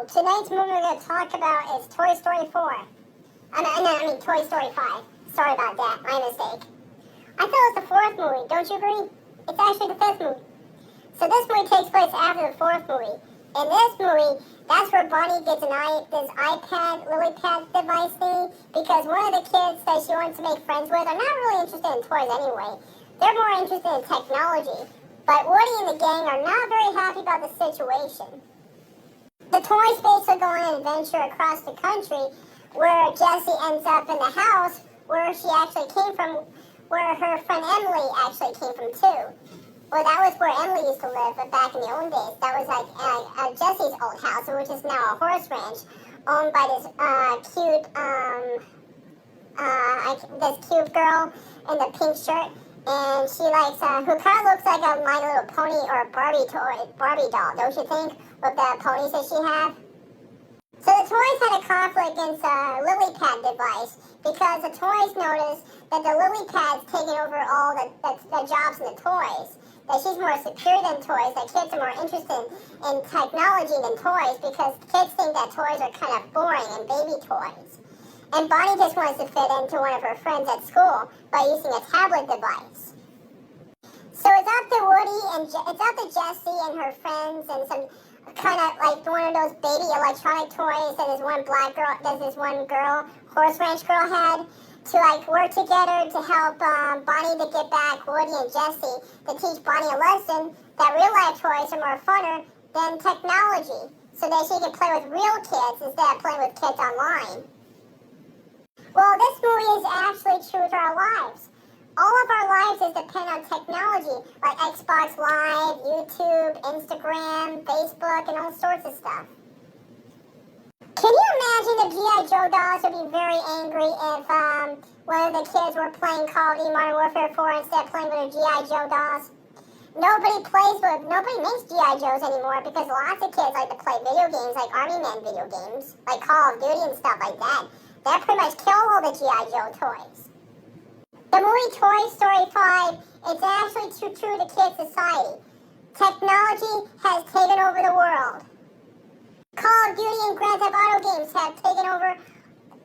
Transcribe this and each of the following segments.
tonight's movie we're going to talk about is Toy Story 4. I mean Toy Story 5. Sorry about that, my mistake. I thought it was the fourth movie, don't you agree? It's actually the fifth movie. So this movie takes place after the fourth movie. In this movie, that's where Bonnie gets this iPad, LilyPad device thing, because one of the kids that she wants to make friends with are not really interested in toys anyway. They're more interested in technology. But Woody and the gang are not very happy about the situation. The toys basically go on an adventure across the country where Jessie ends up in the house where she actually came from, where her friend Emily actually came from too. Well, that was where Emily used to live back in the old days. That was like Jessie's old house, which is now a horse ranch owned by this cute girl in the pink shirt. And she likes, who kind of looks like a My Little Pony or a Barbie doll, don't you think? With the ponies that she had. So the toys had a conflict against a LilyPad device because the toys noticed that the LilyPad's taking over all the jobs in the toys. That she's more superior than toys, that kids are more interested in technology than toys because kids think that toys are kind of boring and baby toys. And Bonnie just wants to fit into one of her friends at school by using a tablet device. So it's up to Woody and it's up to Jessie and her friends and some kind of like one of those baby electronic toys that this one girl, horse ranch girl had, to like work together to help Bonnie to get back Woody and Jessie, to teach Bonnie a lesson that real life toys are more funner than technology, so that she can play with real kids instead of playing with kids online. Well, this movie is actually true to our lives. All of our lives is depend on technology, like Xbox Live, YouTube, Instagram, Facebook, and all sorts of stuff. Can you imagine the G.I. Joe dolls would be very angry if one of the kids were playing Call of Duty Modern Warfare 4 instead of playing with their G.I. Joe dolls? Nobody makes G.I. Joes anymore because lots of kids like to play video games like Army Man video games, like Call of Duty and stuff like that. That pretty much killed all the G.I. Joe toys. The movie Toy Story 5 is actually true to kids' society. Technology has taken over the world. Call of Duty and Grand Theft Auto games have taken over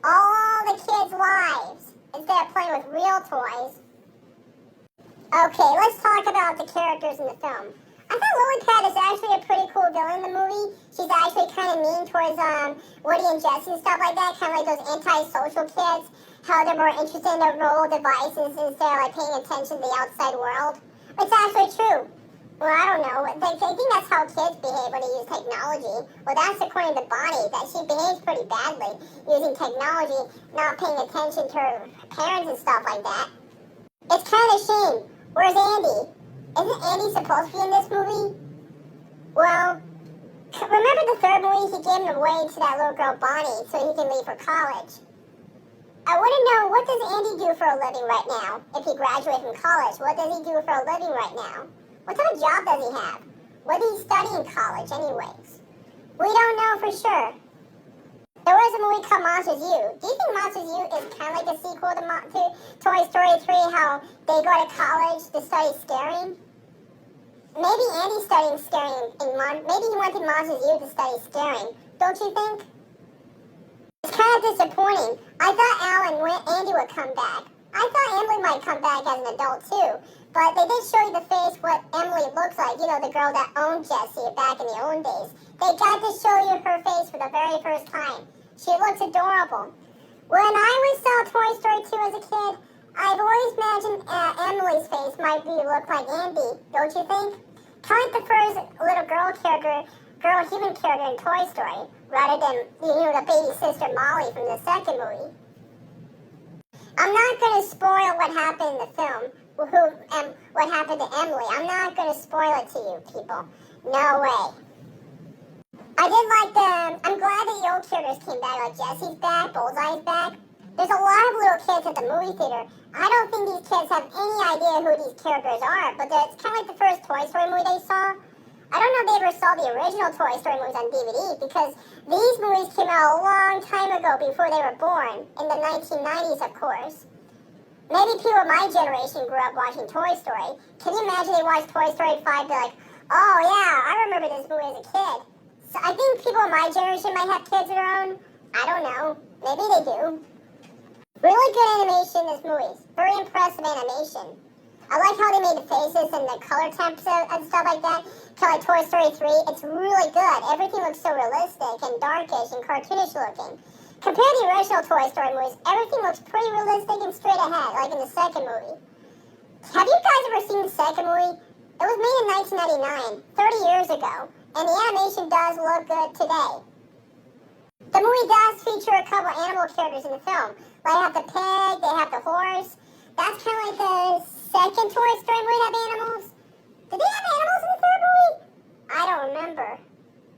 all the kids' lives instead of playing with real toys. Okay, let's talk about the characters in the film. I thought LilyPad is actually a pretty cool villain in the movie. She's actually kind of mean towards Woody and Jessie and stuff like that, kind of like those anti-social kids, how they're more interested in their mobile devices instead of like paying attention to the outside world. It's actually true. Well, I don't know. I think that's how kids behave when they use technology. Well, that's according to Bonnie, that she behaves pretty badly using technology, not paying attention to her parents and stuff like that. It's kind of a shame. Where's Andy? Isn't Andy supposed to be in this movie? Well, remember the third movie? He gave him away to that little girl Bonnie so he can leave for college. I want to know, what does Andy do for a living right now? If he graduated from college, what does he do for a living right now? What type of job does he have? What did he study in college anyways? We don't know for sure. There was a movie called Monsters U. Do you think Monsters U is kind of like a sequel to Toy Story 3, how they go to college to study scaring? Maybe Andy's studying scaring, maybe he wanted Monsters U to study scaring. Don't you think? It's kind of disappointing. I thought Al and Andy would come back. I thought Emily might come back as an adult too. But they did show you the face, what Emily looks like. You know, the girl that owned Jessie back in the old days. They got to show you her face for the very first time. She looks adorable. When I saw Toy Story 2 as a kid, I've always imagined Emily's face might look like Andy. Don't you think? Kind of like the first little human character in Toy Story, rather than, the baby sister Molly from the second movie. I'm not going to spoil what happened in the film. What happened to Emily. I'm not going to spoil it to you, people. No way. I'm glad the old characters came back, like Jessie's back, Bullseye's back. There's a lot of little kids at the movie theater. I don't think these kids have any idea who these characters are, but it's kind of like the first Toy Story movie they saw. I don't know if they ever saw the original Toy Story movies on DVD, because these movies came out a long time ago before they were born, in the 1990s, of course. Maybe people of my generation grew up watching Toy Story. Can you imagine they watched Toy Story 5 and be like, oh yeah, I remember this movie as a kid. So I think people in my generation might have kids of their own. I don't know. Maybe they do. Really good animation in this movie. Very impressive animation. I like how they made the faces and the color temps and stuff like that. Kind of like Toy Story 3. It's really good. Everything looks so realistic and darkish and cartoonish looking. Compared to the original Toy Story movies, everything looks pretty realistic and straight ahead, like in the second movie. Have you guys ever seen the second movie? It was made in 1999, 30 years ago, and the animation does look good today. The movie does feature a couple animal characters in the film. Like, they have the pig, they have the horse. That's kind of like the second Toy Story movie have animals. Did they have animals in the third movie? I don't remember.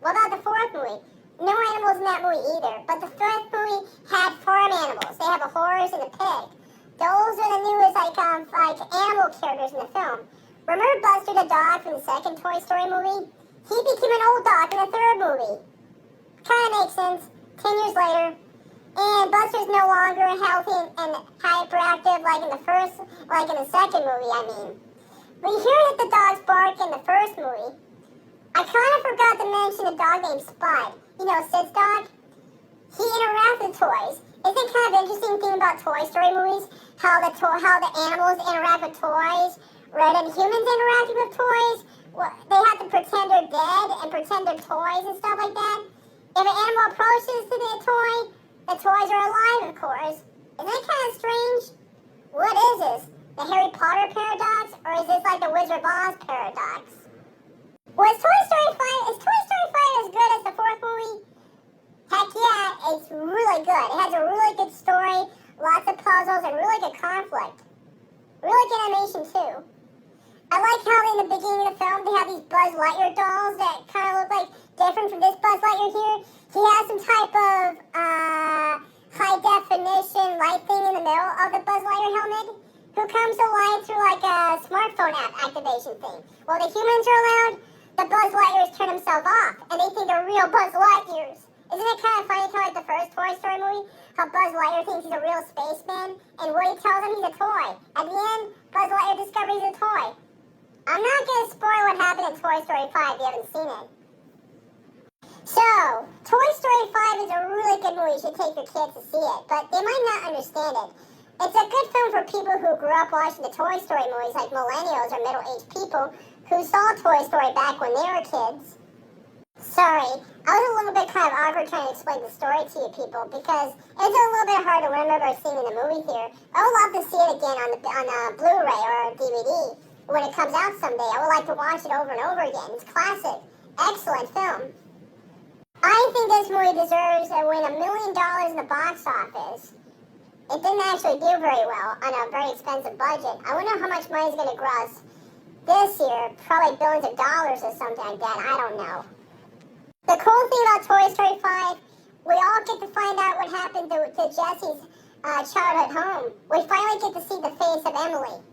What about the fourth movie? No animals in that movie either. But the fifth movie had farm animals. They have a horse and a pig. Those are the newest like animal characters in the film. Remember Buster the dog from the second Toy Story movie? He became an old dog in the third movie. Kind of makes sense. 10 years later. And Buster's no longer healthy and hyperactive like in the second movie, I mean. We hear that the dogs bark in the first movie. I kind of forgot to mention a dog named Spud. You know, Sid's dog? He interacts with toys. Isn't it kind of interesting thing about Toy Story movies? How the animals interact with toys, rather than humans interacting with toys? Well, they have to pretend they're dead and pretend they're toys and stuff like that. If an animal approaches to the toys are alive, of course. Isn't it kind of strange? What is this? The Harry Potter paradox? Or is this like the Wizard of Oz paradox? Is Toy Story 5 as good as the fourth movie? Heck yeah, it's really good. It has a really good story, lots of puzzles, and really good conflict. Really good animation too. I like how in the beginning of the film they have these Buzz Lightyear dolls that kind of look like different from this Buzz Lightyear here. He has some type of high definition light thing in the middle of the Buzz Lightyear helmet, who comes to life through like a smartphone app activation thing. While the humans are allowed, the Buzz Lightyears turn themselves off, and they think they're real Buzz Lightyears. Isn't it kind of funny, kind of like the first Toy Story movie, how Buzz Lightyear thinks he's a real spaceman, and Woody tells him he's a toy. At the end, Buzz Lightyear discovers he's a toy. I'm not going to spoil what happened in Toy Story 5 if you haven't seen it. So, Toy Story 5 is a really good movie. You should take your kids to see it, but they might not understand it. It's a good film for people who grew up watching the Toy Story movies, like millennials or middle-aged people who saw Toy Story back when they were kids. Sorry, I was a little bit kind of awkward trying to explain the story to you people because it's a little bit hard to remember seeing in the movie theater. I would love to see it again on Blu-ray or DVD when it comes out someday. I would like to watch it over and over again. It's classic. Excellent film. I think this movie deserves to win $1 million in the box office. It didn't actually do very well on a very expensive budget. I wonder how much money it's going to gross this year. Probably billions of dollars or something like that. I don't know. The cool thing about Toy Story 5, we all get to find out what happened to Jesse's childhood home. We finally get to see the face of Emily.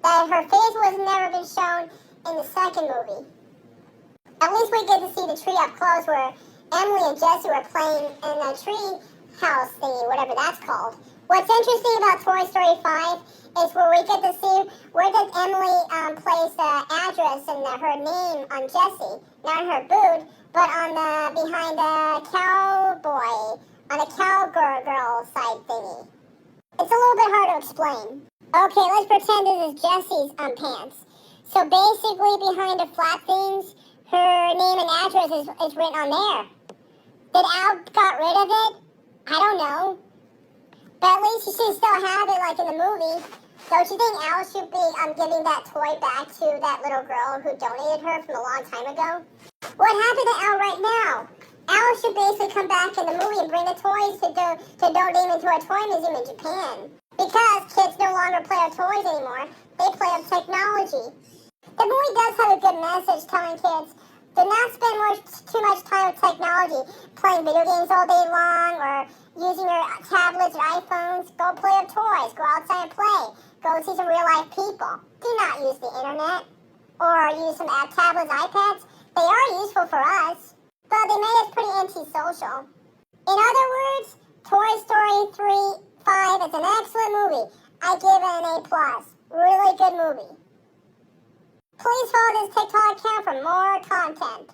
That her face was never been shown in the second movie. At least we get to see the tree up close where Emily and Jesse were playing in the tree house thingy, whatever that's called. What's interesting about Toy Story 5 is where we get to see where did Emily place the address and her name on Jessie, not on her boot, but on behind the cowboy, on the cowgirl side thingy. It's a little bit hard to explain. Okay, let's pretend this is Jessie's pants. So basically behind the flat things, her name and address is written on there. Did Al got rid of it? I don't know. But at least she should still have it like in the movie. Don't you think Al should be giving that toy back to that little girl who donated her from a long time ago? What happened to Al right now? Al should basically come back in the movie and bring the toys to donate into a toy museum in Japan. Because kids no longer play with toys anymore. They play with technology. The movie does have a good message telling kids do not spend too much time with technology, playing video games all day long or using your tablets or iPhones. Go play with toys. Go outside and play. Go see some real-life people. Do not use the internet or use some tablets, iPads. They are useful for us, but they made us pretty antisocial. In other words, Toy Story 5 is an excellent movie. I give it an A+. Really good movie. Please follow this TikTok account for more content.